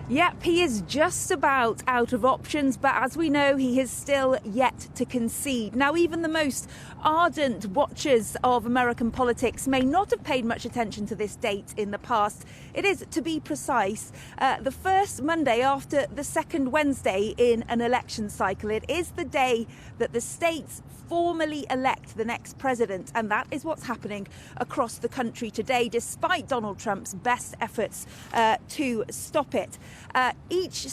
Yep, he is just about out of options, but as we know, he is still yet to concede. Now, even the most ardent watchers of American politics may not have paid much attention to this date in the past. It is, to be precise, the first Monday after the second Wednesday in an election cycle. It is the day that the states formally elect the next president, and that is what's happening across the country today, despite Donald Trump's best efforts to stop it. Each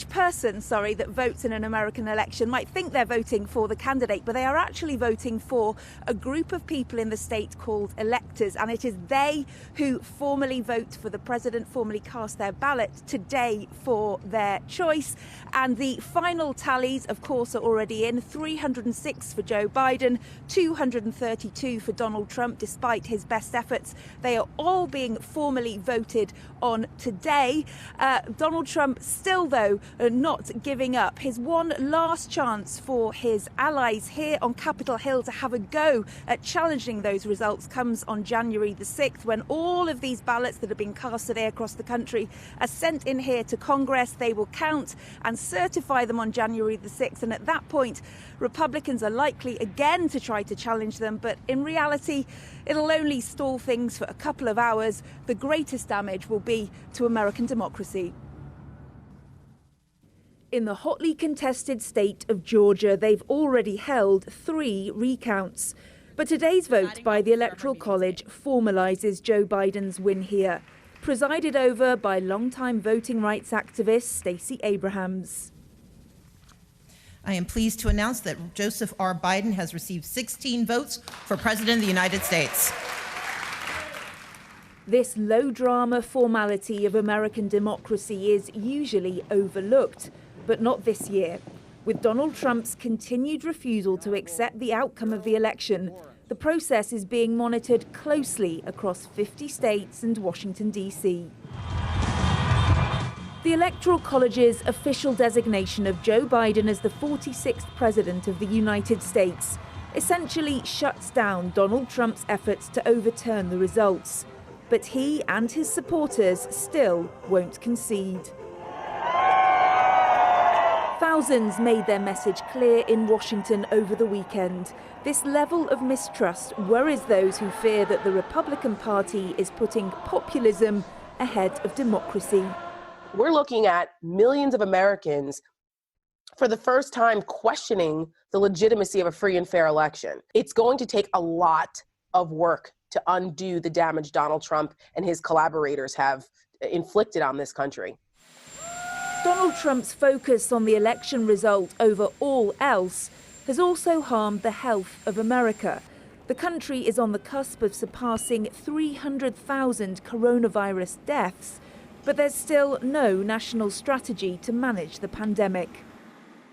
person that votes in an American election might think they're voting for the candidate, but they are actually voting for a group of people in the state called electors, and it is they who formally vote for the president, formally cast their ballot today for their choice. And the final tallies, of course, are already in. 306 for Joe Biden, 232 for Donald Trump, despite his best efforts. They are all being formally voted on today. Donald Trump still, though, not giving up. His one last chance for his allies here on Capitol Hill to have a go at challenging those results comes on January the 6th, when all of these ballots that have been cast today across the country are sent in here to Congress. They will count and certify them on January the 6th. And at that point, Republicans are likely again to try to challenge them. But in reality, it'll only stall things for a couple of hours. The greatest damage will be to American democracy. In the hotly contested state of Georgia, they've already held 3 recounts. But today's vote by the Electoral College formalises Joe Biden's win here, presided over by longtime voting rights activist Stacey Abrams. I am pleased to announce that Joseph R. Biden has received 16 votes for President of the United States. This low-drama formality of American democracy is usually overlooked, but not this year. With Donald Trump's continued refusal to accept the outcome of the election, the process is being monitored closely across 50 states and Washington, D.C. The Electoral College's official designation of Joe Biden as the 46th President of the United States essentially shuts down Donald Trump's efforts to overturn the results. But he and his supporters still won't concede. Thousands made their message clear in Washington over the weekend. This level of mistrust worries those who fear that the Republican Party is putting populism ahead of democracy. We're looking at millions of Americans for the first time questioning the legitimacy of a free and fair election. It's going to take a lot of work to undo the damage Donald Trump and his collaborators have inflicted on this country. Donald Trump's focus on the election result over all else has also harmed the health of America. The country is on the cusp of surpassing 300,000 coronavirus deaths, but there's still no national strategy to manage the pandemic.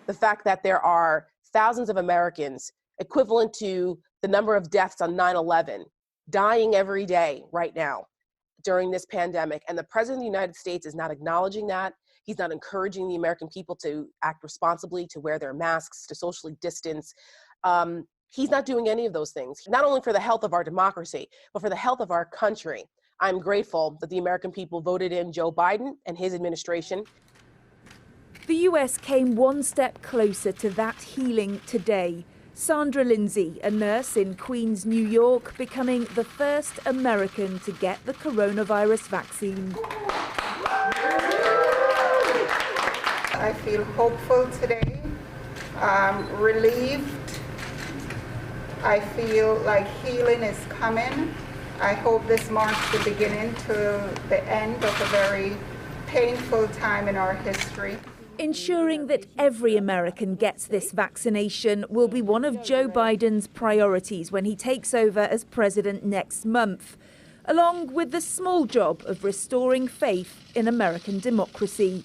The fact that there are thousands of Americans, equivalent to the number of deaths on 9/11, dying every day right now during this pandemic, and the President of the United States is not acknowledging that. He's not encouraging the American people to act responsibly, to wear their masks, to socially distance. He's not doing any of those things, not only for the health of our democracy, but for the health of our country. I'm grateful that the American people voted in Joe Biden and his administration. The US came one step closer to that healing today. Sandra Lindsay, a nurse in Queens, New York, becoming the first American to get the coronavirus vaccine. I feel hopeful today, relieved. I feel like healing is coming. I hope this marks the beginning to the end of a very painful time in our history. Ensuring that every American gets this vaccination will be one of Joe Biden's priorities when he takes over as president next month, along with the small job of restoring faith in American democracy.